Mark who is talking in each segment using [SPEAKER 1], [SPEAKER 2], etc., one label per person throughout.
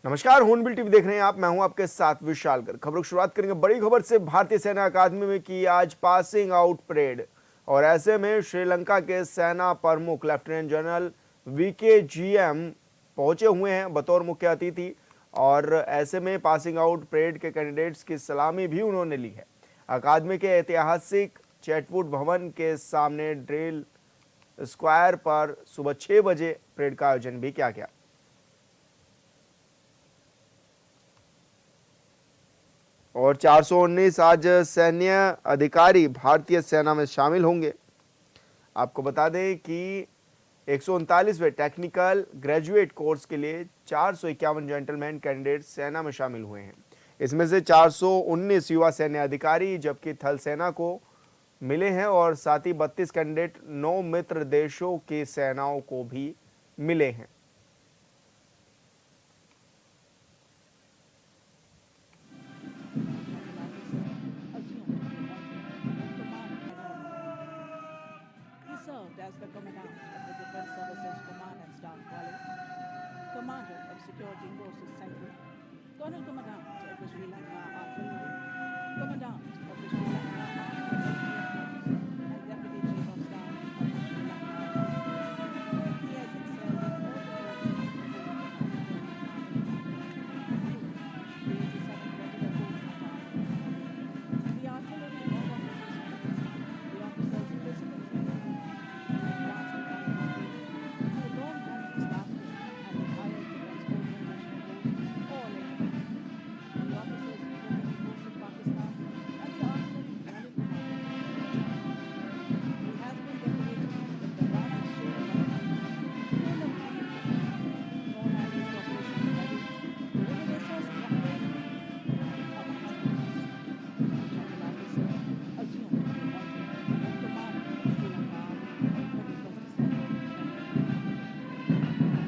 [SPEAKER 1] नमस्कार, hornbill TV देख रहे हैं आप। मैं हूं आपके साथ विशाल कर। खबरों की शुरुआत करेंगे बड़ी खबर से। भारतीय सेना अकादमी में की आज पासिंग आउट परेड और ऐसे में श्रीलंका के सेना प्रमुख लेफ्टिनेंट जनरल वीके जीएम पहुंचे हुए हैं बतौर मुख्य अतिथि और ऐसे में पासिंग आउट परेड के कैंडिडेट्स की सलामी भी उन्होंने ली है। अकादमी के ऐतिहासिक चैटवुड भवन के सामने ड्रिल स्क्वायर पर सुबह 6 बजे परेड का आयोजन भी किया गया। और 419 आज सैन्य अधिकारी भारतीय सेना में शामिल होंगे। आपको बता दें कि 139वें टेक्निकल ग्रेजुएट कोर्स के लिए 451 जेंटलमैन कैंडिडेट सेना में शामिल हुए हैं। इसमें से 419 युवा सैन्य अधिकारी जबकि थल सेना को मिले हैं और साथ ही 32 कैंडिडेट 9 मित्र देशों की सेनाओं को भी मिले हैं।
[SPEAKER 2] Served as the Commandant of the Defense Services Command and Staff College, Commander of Security Forces Central, Colonel Commandant of the Sri Lanka Artillery, Commandant of the Sri Lanka Armed Forces Air Force, and Deputy Chief of Staff of the Sri Lanka Army. He has excelled in all the posts of Supreme Commander of the Army, including the 87 regular force battalion, the artillery of officers, the officers' physical training, advanced economy, the long-running staff corps and retired defense organization posts, all in India. The officers military force of Pakistan and the artillery unit commander of China. He has been decorated with the Rana Sher Medal of Honor, known as his Operation Medal, Reconnaissance Captain, amongst others. The general officer assumed the appointment of Commander of Sri Lanka Army on 31st December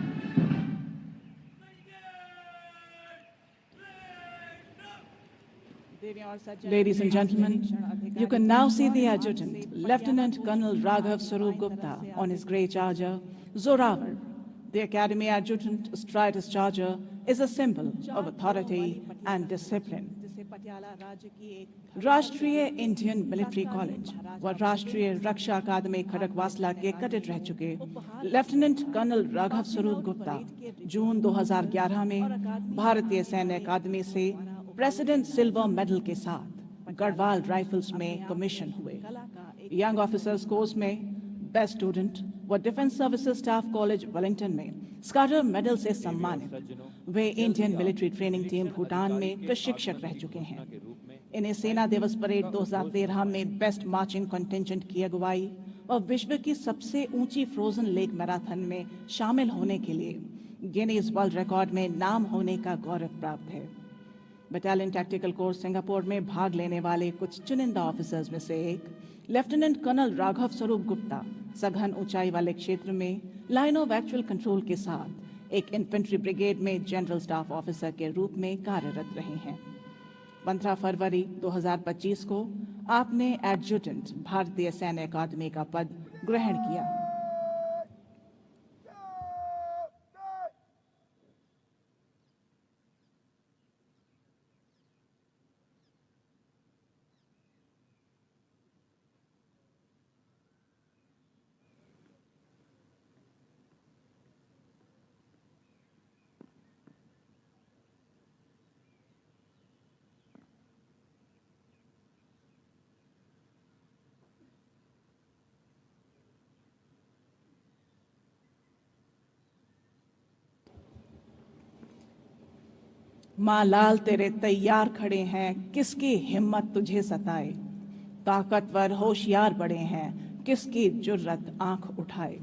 [SPEAKER 2] 2023. Ladies and gentlemen, you can now see the adjutant, Lieutenant Colonel Raghav Sarup Gupta, on his grey charger, Zorawar. The Academy adjutant astride his charger is a symbol of authority and discipline. राष्ट्रीय Indian military college व राष्ट्रीय रक्षा अकादमी खड़गवासला के cadet रह चुके lieutenant colonel Raghav स्वरूप गुप्ता जून 2011 में भारतीय सैन्य अकादमी से प्रेसिडेंट सिल्वर मेडल के साथ गढ़वाल राइफल्स में कमीशन हुए। यंग ऑफिसर्स कोर्स में बेस्ट स्टूडेंट व defence services staff college Wellington में स्काटर मेडल से सम्मानित। वे Indian military training team Bhutan में प्रशिक्षक रह चुके हैं। इन्हें सेना दिवस परेड 2013 में बेस्ट मार्चिंग कंटिजेंट की अगुवाई और विश्व की सबसे ऊंची फ्रोजन लेक मैराथन में शामिल होने के लिए गिनीज वर्ल्ड रिकॉर्ड में नाम होने का गौरव प्राप्त है। बटालियन टैक्टिकल कोर्स सिंगापुर में भाग लेने वाले कुछ चुनिंदा ऑफिसर्स में से एक लेफ्टिनेंट कर्नल राघव स्वरूप गुप्ता सघन ऊंचाई वाले क्षेत्र में लाइन ऑफ एक्चुअल कंट्रोल के साथ एक इन्फेंट्री ब्रिगेड में जनरल स्टाफ ऑफिसर के रूप में कार्यरत रहे हैं। 15 फरवरी 2025 को आपने एडजुटेंट भारतीय सैन्य अकादमी का पद ग्रहण किया। माँ लाल तेरे तैयार खड़े हैं, किसकी हिम्मत तुझे सताए। ताकतवर होशियार बड़े हैं, किसकी जुर्रत आंख उठाए।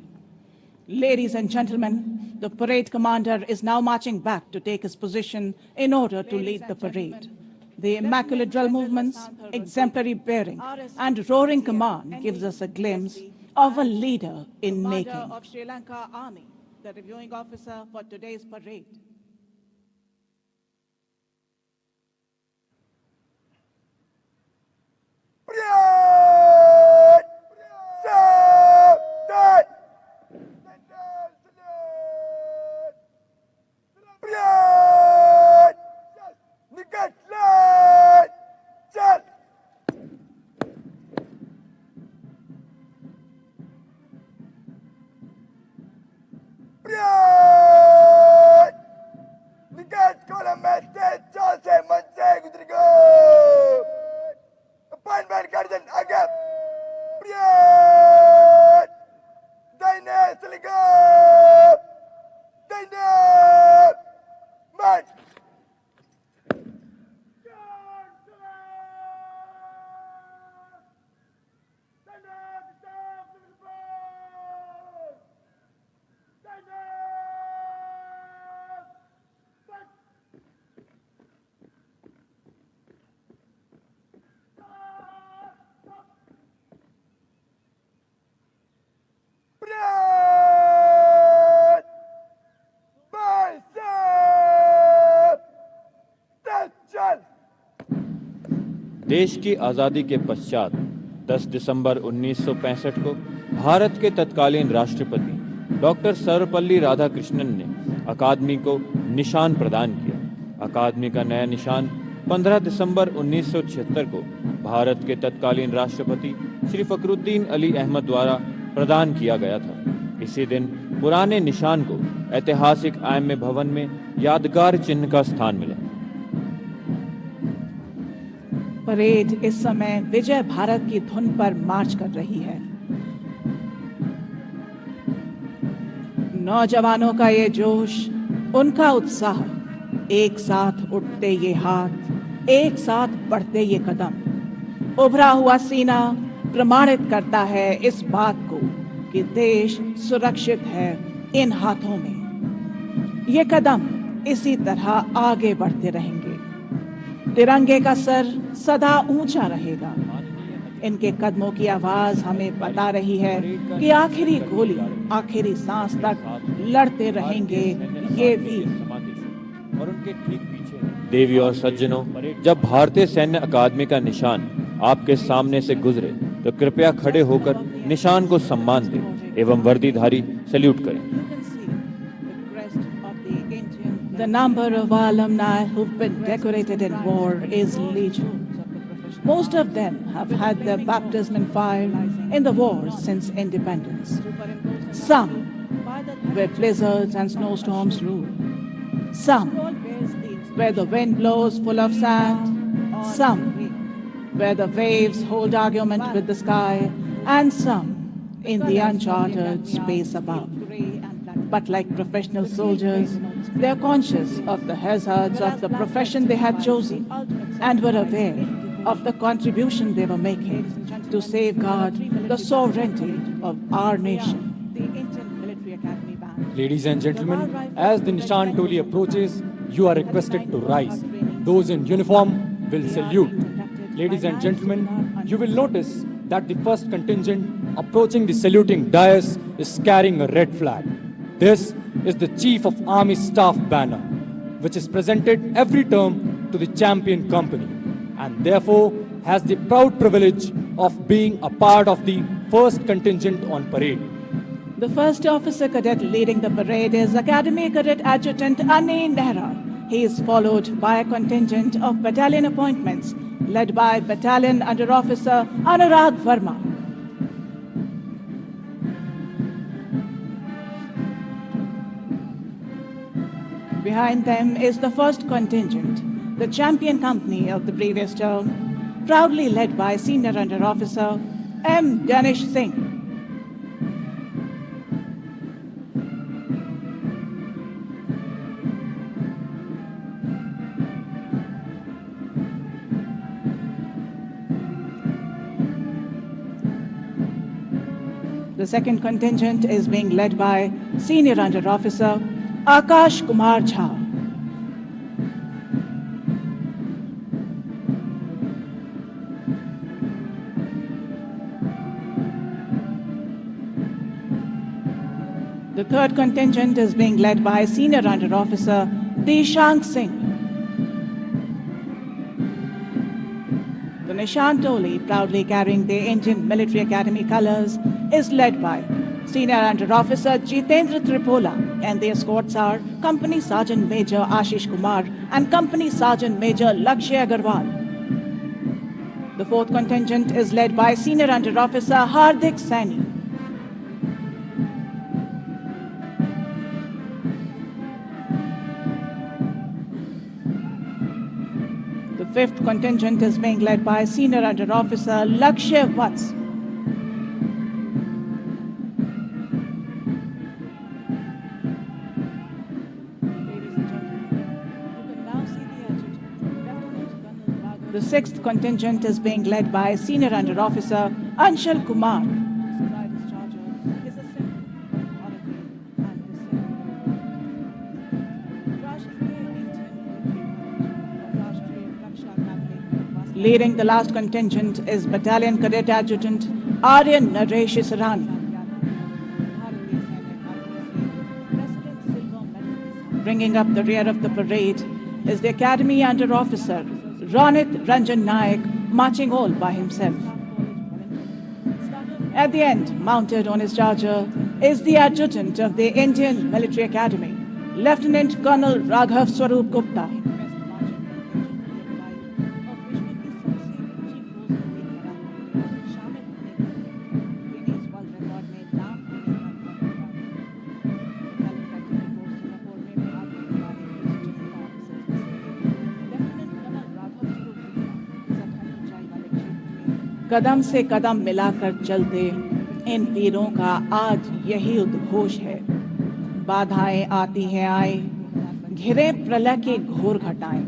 [SPEAKER 2] Ladies and gentlemen, the parade commander is now marching back to take his position in order to lead the parade. The immaculate drill movements, exemplary bearing, and roaring command gives us a glimpse of a leader in making. Commander of Sri Lanka Army, the reviewing officer for today's parade.
[SPEAKER 3] देश की आज़ादी के पश्चात 10 दिसंबर 1965 को भारत के तत्कालीन राष्ट्रपति doctor Sarvepalli Radhakrishnan ने अकादमी को निशान प्रदान किया। अकादमी का नया निशान 15 दिसंबर 1976 को भारत के तत्कालीन राष्ट्रपति श्री फखरुद्दीन अली अहमद द्वारा प्रदान किया गया था। इसी दिन पुराने निशान को ऐतिहासिक आईएमए भवन में यादगार चिन्ह का स्थान मिला।
[SPEAKER 2] परेड इस समय विजय भारत की धुन पर मार्च कर रही है। नौजवानों का ये जोश, उनका उत्साह, एक साथ उठते ये हाथ, एक साथ बढ़ते ये कदम, उभरा हुआ सीना प्रमाणित करता है इस बात को कि देश सुरक्षित है इन हाथों में। ये कदम इसी तरह आगे बढ़ते रहेंगे। तिरंगे का सर सदा ऊंचा रहेगा। इनके कदमों की आवाज हमें बता रही है कि आखिरी गोली, आखिरी सांस तक लड़ते रहेंगे ये वीर।
[SPEAKER 3] और उनके ठीक पीछे देवी और सज्जनों, जब भारतीय सैन्य अकादमी का निशान आपके सामने से गुजरे तो कृपया खड़े होकर निशान को सम्मान दें एवं वर्दीधारी सैल्यूट करें।
[SPEAKER 2] The number of alumni who've been decorated in war is legion. Most of them have had their baptism in fire in the wars since independence. Some where blizzards and snowstorms rule. Some where the wind blows full of sand. Some where the waves hold argument with the sky. And some in the uncharted space above. But like professional soldiers, they are conscious of the hazards of the profession they had chosen and were aware of the contribution they were making to safeguard the sovereignty of our nation.
[SPEAKER 4] Ladies and gentlemen, as the Nishan Toli approaches, you are requested to rise. Those in uniform will salute. Ladies and gentlemen, you will notice that the first contingent approaching the saluting dais is carrying a red flag. This is the Chief of Army Staff banner, which is presented every term to the champion company and therefore has the proud privilege of being a part of the first contingent on parade.
[SPEAKER 2] The first officer cadet leading the parade is Academy Cadet Adjutant Ani Nehra. He is followed by a contingent of battalion appointments led by Battalion Under Officer Anurag Verma. Behind them is the first contingent, the champion company of the previous term, proudly led by Senior Under Officer M. Ganesh Singh. The second contingent is being led by Senior Under Officer Akash Kumar Jha. The third contingent is being led by Senior Under Officer Deshank Singh. The Nishan Toli, proudly carrying the Indian Military Academy colours, is led by Senior Under Officer Jitendra Tripola, and the escorts are Company Sergeant Major Ashish Kumar and Company Sergeant Major Lakshya Agarwal. The fourth contingent is led by Senior Under Officer Hardik Saini. The fifth contingent is being led by Senior Under Officer Lakshya Vats. The sixth contingent is being led by Senior Under Officer Anshul Kumar. Leading the last contingent is Battalion Cadet Adjutant Aryan Naresh Sarani. Bringing up the rear of the parade is the Academy Under Officer Ronit Ranjan Naik marching all by himself. At the end, mounted on his charger, is the adjutant of the Indian Military Academy, Lieutenant Colonel Raghav Swarup Gupta. कदम से कदम मिलाकर चलते इन वीरों का आज यही उद्घोष है। बाधाएं आती हैं आए, घिरे प्रलय के घोर घटाएं,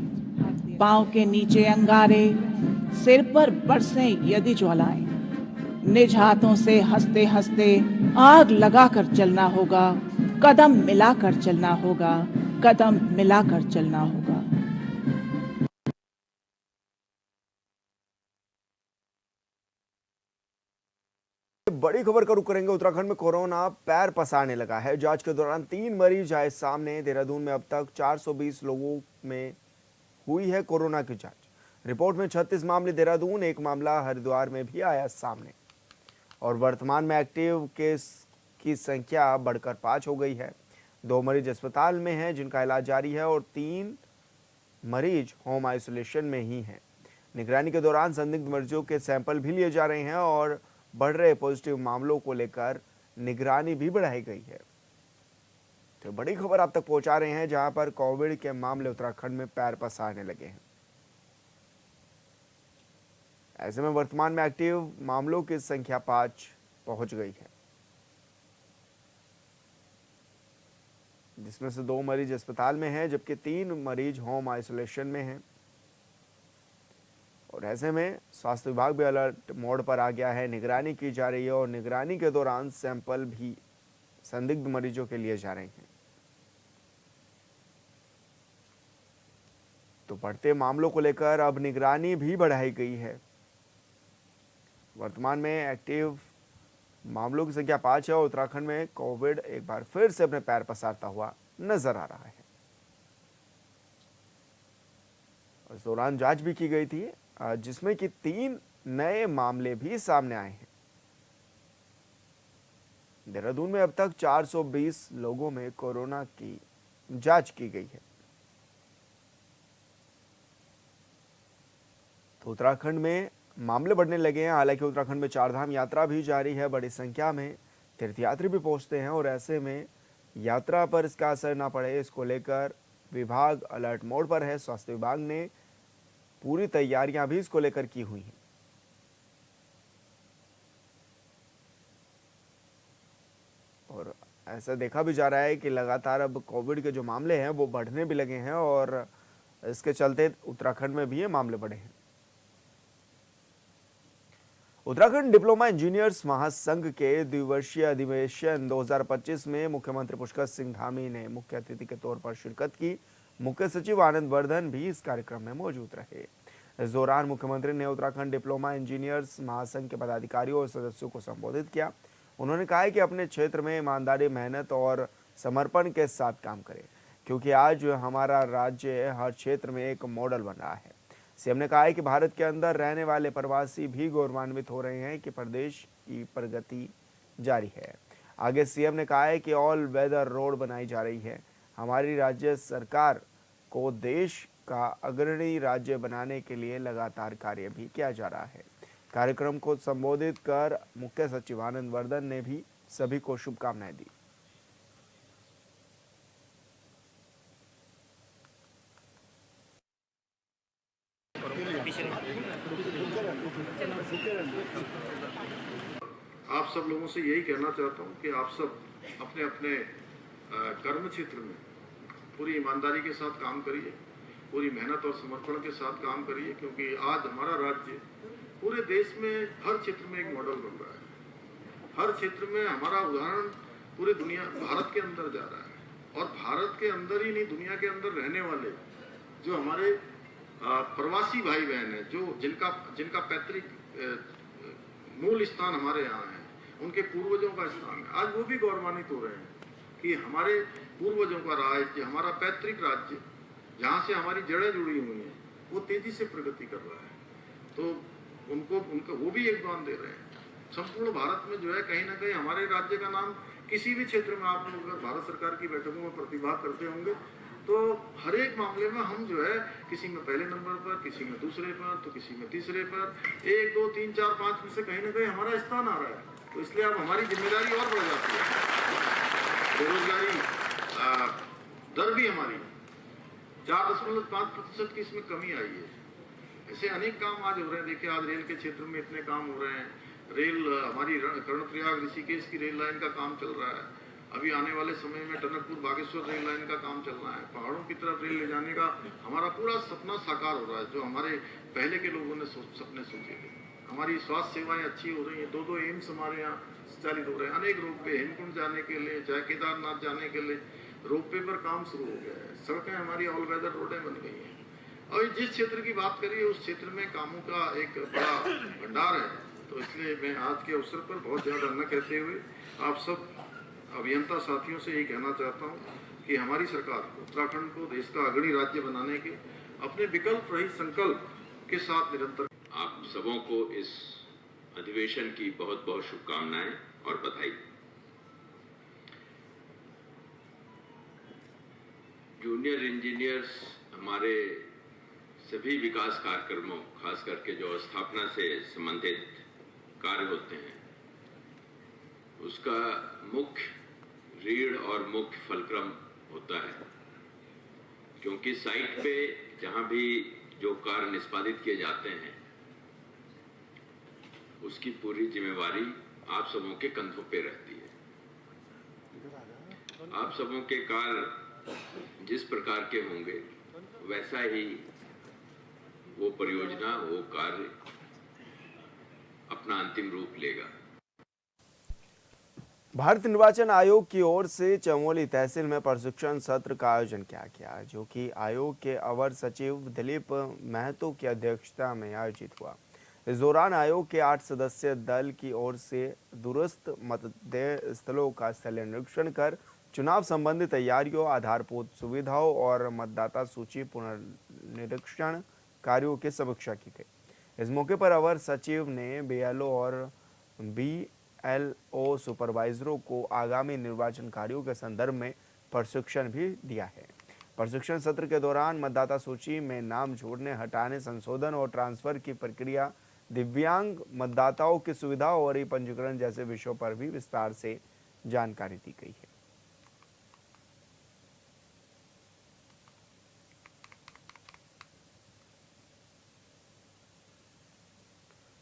[SPEAKER 2] पांव के नीचे अंगारे, सिर पर बरसें यदि ज्वालाएं, निज हाथों से हंसते हंसते आग लगाकर चलना होगा, कदम मिलाकर चलना होगा, कदम मिलाकर चलना होगा।
[SPEAKER 1] बड़ी खबर का रुख करेंगे। उत्तराखंड में कोरोना पैर पसारने लगा है। जांच के दौरान 3 मरीज आए सामने। देहरादून में अब तक 420 लोगों में हुई है कोरोना की जांच। रिपोर्ट में 36 मामले देहरादून, 1 मामला हरिद्वार में भी आया सामने। और वर्तमान में एक्टिव केस की संख्या बढ़कर 5 हो गई है। 2 मरीज अस्पताल में हैं जिनका इलाज जारी है और 3 मरीज होम आइसोलेशन में ही हैं। निगरानी के दौरान संदिग्ध मरीजों के सैंपल भी लिए जा रहे हैं और बढ़ रहे पॉजिटिव मामलों को लेकर निगरानी भी बढ़ाई गई है। तो बड़ी खबर आप तक पहुंचा रहे हैं, जहां पर कोविड के मामले उत्तराखंड में पैर पसारने लगे हैं। ऐसे में वर्तमान में एक्टिव मामलों की संख्या 5 पहुंच गई है, जिसमें से 2 मरीज अस्पताल में हैं जबकि 3 मरीज होम आइसोलेशन में हैं। और ऐसे में स्वास्थ्य विभाग भी अलर्ट मोड पर आ गया है। निगरानी की जा रही है और निगरानी के दौरान सैंपल भी संदिग्ध मरीजों के लिए जा रहे हैं। तो बढ़ते मामलों को लेकर अब निगरानी भी बढ़ाई गई है। वर्तमान में एक्टिव मामलों की संख्या 5 है और उत्तराखंड में कोविड एक बार फिर से अपने पैर पसारता हुआ नजर आ रहा है। इस दौरान जांच भी की गई थी, जिसमें कि 3 नए मामले भी सामने आए हैं। देहरादून में अब तक 420 लोगों में कोरोना की जांच की गई है। तो उत्तराखंड में मामले बढ़ने लगे हैं। हालांकि उत्तराखंड में 4 धाम यात्रा भी जारी है। बड़ी संख्या में तीर्थयात्री भी पहुंचते हैं और ऐसे में यात्रा पर इसका असर ना पड़े, इसको लेकर विभाग अलर्ट मोड पर है। स्वास्थ्य विभाग ने पूरी तैयारियां भी इसको लेकर की हुई हैं। और ऐसा देखा भी जा रहा है कि लगातार अब कोविड के जो मामले हैं वो बढ़ने भी लगे हैं और इसके चलते उत्तराखंड में भी ये मामले बढ़े हैं। उत्तराखंड डिप्लोमा इंजीनियर्स महासंघ के द्विवर्षीय अधिवेशन 2025 में मुख्यमंत्री पुष्कर सिंह धामी ने मुख्य अतिथि के तौर पर शिरकत की। मुख्य सचिव आनंद वर्धन भी इस कार्यक्रम में मौजूद रहे। इस दौरान मुख्यमंत्री ने उत्तराखंड डिप्लोमा इंजीनियर्स महासंघ के पदाधिकारियों और सदस्यों को संबोधित किया। उन्होंने कहा कि अपने क्षेत्र में ईमानदारी, मेहनत और समर्पण के साथ काम करें, क्योंकि आज हमारा राज्य हर क्षेत्र में एक मॉडल बन रहा है। सीएम ने कहा है कि भारत के अंदर रहने वाले प्रवासी भी गौरवान्वित हो रहे हैं कि प्रदेश की प्रगति जारी है। आगे सीएम ने कहा है कि ऑल वेदर रोड बनाई जा रही है। हमारी राज्य सरकार को देश का अग्रणी राज्य बनाने के लिए लगातार कार्य भी किया जा रहा है। कार्यक्रम को संबोधित कर मुख्य सचिव आनंद वर्धन ने भी सभी को शुभकामनाएं दी।
[SPEAKER 5] आप सब लोगों से यही कहना चाहता हूं कि आप सब अपने अपने कर्म क्षेत्र में पूरी ईमानदारी के साथ काम करिए, पूरी मेहनत और समर्पण के साथ काम करिए, क्योंकि आज हमारा राज्य पूरे देश में हर क्षेत्र में एक मॉडल बन रहा है। हर क्षेत्र में हमारा उदाहरण पूरी दुनिया, भारत के अंदर जा रहा है। और भारत के अंदर ही नहीं, दुनिया के अंदर रहने वाले जो हमारे प्रवासी भाई बहन है, जो जिनका पैतृक मूल स्थान हमारे यहाँ है, उनके पूर्वजों का स्थान है, आज वो भी गौरवान्वित हो रहे हैं कि हमारे पूर्वजों का राज्य, हमारा पैतृक राज्य, जहाँ से हमारी जड़ें जुड़ी हुई हैं, वो तेजी से प्रगति कर रहा है। तो उनको उनका वो भी योगदान दे रहे हैं। संपूर्ण भारत में जो है कहीं ना कहीं हमारे राज्य का नाम किसी भी क्षेत्र में आप लोग अगर भारत सरकार की बैठकों में प्रतिभाग करते होंगे तो हर एक मामले में हम जो है किसी में पहले नंबर पर, किसी में दूसरे पर, तो किसी में तीसरे पर, 1 2 3 4 5 में से कहीं ना कहीं हमारा स्थान आ रहा है। तो इसलिए अब हमारी जिम्मेदारी और बढ़ जाती है। बेरोजगारी दर भी हमारी 4.5% की इसमें कमी आई है। ऐसे अनेक काम आज हो रहे हैं। देखिए आज रेल के क्षेत्र में इतने काम हो रहे हैं। रेल हमारी कर्णप्रयाग ऋषिकेश की रेल लाइन का काम चल रहा है। अभी आने वाले समय में टनकपुर बागेश्वर रेल लाइन का काम चल रहा है। पहाड़ों की तरफ रेल ले जाने का हमारा पूरा सपना साकार हो रहा है, जो हमारे पहले के लोगों ने सपने सोचे थे। हमारी स्वास्थ्य सेवाएं अच्छी हो रही हैं। 2 एम्स हमारे यहाँ संचालित हो रहे हैं। अनेक रोपवे हेमकुंड जाने के लिए, चाहे केदारनाथ जाने के लिए रोपवे पर काम शुरू हो गया है। सड़कें हमारी ऑल वेदर रोडें बन गई हैं। और जिस क्षेत्र की बात करिए उस क्षेत्र में कामों का एक बड़ा भंडार है। तो इसलिए मैं आज के अवसर पर बहुत ज़्यादा न कहते हुए आप सब अभियंता साथियों से यही कहना चाहता हूँ कि हमारी सरकार उत्तराखंड को देश का अग्रणी राज्य बनाने के अपने विकल्प रहित संकल्प के साथ निरंतर।
[SPEAKER 6] आप सबों को इस अधिवेशन की बहुत बहुत शुभकामनाएं और बधाई। जूनियर इंजीनियर्स हमारे सभी विकास कार्यक्रमों, खास करके जो स्थापना से संबंधित कार्य होते हैं, उसका मुख्य रीढ़ और मुख्य फलक्रम होता है। क्योंकि साइट पे जहां भी जो कार्य निष्पादित किए जाते हैं उसकी पूरी जिम्मेवारी आप सबों के कंधों पे रहती है। आप सबों के कार्य जिस प्रकार के होंगे वैसा ही वो परियोजना, वो कार्य अपना अंतिम रूप लेगा।
[SPEAKER 1] भारत निर्वाचन आयोग की ओर से चमोली तहसील में प्रशिक्षण सत्र का आयोजन किया गया, जो कि आयोग के अवर सचिव दिलीप महतो की अध्यक्षता में आयोजित हुआ। इस दौरान आयोग के 8 सदस्यीय दल की ओर से दूरस्थ मतदेय स्थलों का स्थलीय निरीक्षण कर चुनाव संबंधी तैयारियों, आधारभूत सुविधाओं और मतदाता सूची पुनर्निरीक्षण कार्यों की समीक्षा की गई। इस मौके पर अवर सचिव ने बीएलओ और बीएलओ सुपरवाइजरों को आगामी निर्वाचन कार्यों के संदर्भ में प्रशिक्षण भी दिया है। प्रशिक्षण सत्र के दौरान मतदाता सूची में नाम जोड़ने, हटाने, संशोधन और ट्रांसफर की प्रक्रिया, दिव्यांग मतदाताओं की सुविधाओं और पंजीकरण जैसे विषयों पर भी विस्तार से जानकारी दी गई है।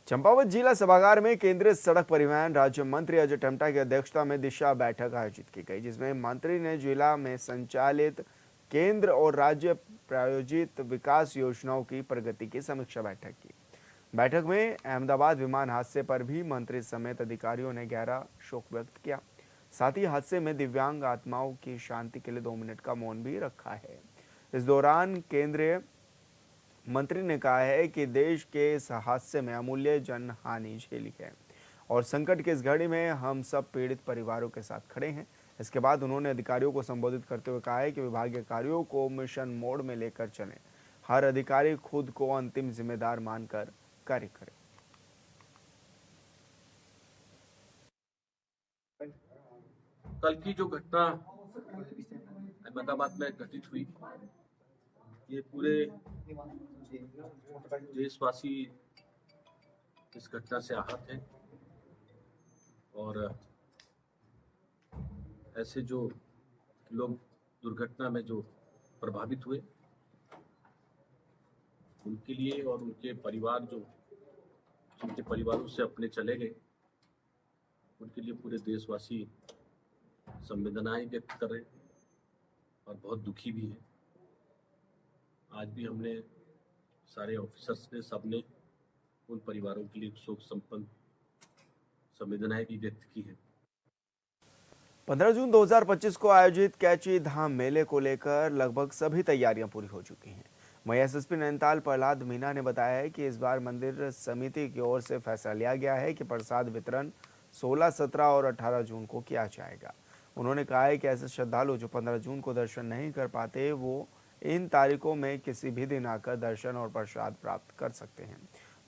[SPEAKER 1] चंपावत जिला सभागार में केंद्रीय सड़क परिवहन राज्य मंत्री अजय टम्टा की अध्यक्षता में दिशा बैठक आयोजित की गई, जिसमें मंत्री ने जिला में संचालित केंद्र और राज्य प्रायोजित विकास योजनाओं की प्रगति की समीक्षा बैठक की। बैठक में अहमदाबाद विमान हादसे पर भी मंत्री समेत अधिकारियों ने गहरा शोक व्यक्त किया। साथ ही हादसे में दिव्यांग आत्माओं की शांति के लिए 2 मिनट का मौन भी रखा है। इस दौरान केंद्रीय मंत्री ने कहा है कि देश के इस हादसे में अमूल्य जन हानि झेली है और संकट की इस घड़ी में हम सब पीड़ित परिवारों के साथ खड़े हैं। इसके बाद उन्होंने अधिकारियों को संबोधित करते हुए कहा है कि विभागीय कार्यों को मिशन मोड में लेकर चलें। हर अधिकारी खुद को अंतिम जिम्मेदार मानकर कार्य करे।
[SPEAKER 7] कल की जो घटना अहमदाबाद में घटित हुई, ये पूरे देशवासी इस घटना से आहत हैं और ऐसे जो लोग दुर्घटना में जो प्रभावित हुए उनके लिए और उनके परिवार जो जिनके परिवारों से अपने चले गए उनके लिए पूरे देशवासी संवेदनाएं व्यक्त कर रहे और बहुत दुखी भी है। आज भी हमने सारे ऑफिसर्स ने सबने उन परिवारों के लिए शोक संपन्न संवेदनाएं भी व्यक्त की है।
[SPEAKER 1] 15 जून 2025 को आयोजित कैची धाम मेले को लेकर लगभग सभी तैयारियां पूरी हो चुकी हैं। वहीं एसएसपी नैनीताल प्रहलाद मीना ने बताया है कि इस बार मंदिर समिति की ओर से फैसला लिया गया है कि प्रसाद वितरण 16, 17 और 18 जून को किया जाएगा। उन्होंने कहा है कि ऐसे श्रद्धालु जो 15 जून को दर्शन नहीं कर पाते वो इन तारीखों में किसी भी दिन आकर दर्शन और प्रसाद प्राप्त कर सकते हैं।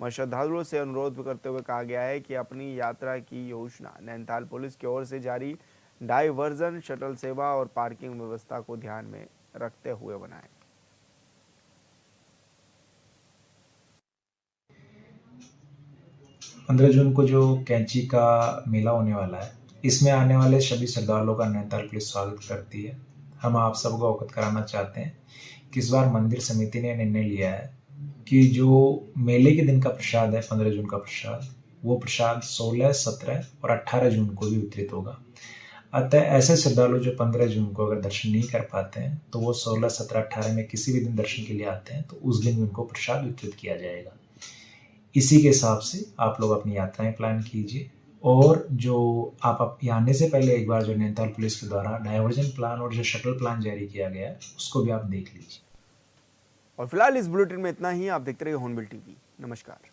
[SPEAKER 1] वहाँ श्रद्धालुओं से अनुरोध भी करते हुए कहा गया है कि अपनी यात्रा की योजना नैनीताल पुलिस की ओर से जारी डायवर्जन, शटल सेवा और पार्किंग व्यवस्था को ध्यान में रखते हुए बनाएं।
[SPEAKER 8] जून को जो कैंची का मेला होने वाला है, इसमें आने वाले सभी श्रद्धालुओं का नैनीताल पुलिस स्वागत करती है। हम आप सबको अवगत कराना चाहते हैं कि इस बार मंदिर समिति ने निर्णय लिया है कि जो मेले के दिन का प्रसाद है, 15 जून का प्रसाद, वो प्रसाद 16, 17 और 18 जून को भी वितरित होगा। अतः ऐसे श्रद्धालु जो 15 जून को अगर दर्शन नहीं कर पाते हैं तो वो 16, 17, 18 में किसी भी दिन दर्शन के लिए आते हैं तो उस दिन उनको प्रसाद वितरित किया जाएगा। इसी के हिसाब से आप लोग अपनी यात्राएं प्लान कीजिए और जो आप यहाँ आने से पहले एक बार जो नैनीताल पुलिस के द्वारा डायवर्जन प्लान और जो शटल प्लान जारी किया गया है उसको भी आप देख लीजिए।
[SPEAKER 1] और फिलहाल इस बुलेटिन में इतना ही। आप देखते रहिए हॉर्नबिल टीवी। नमस्कार।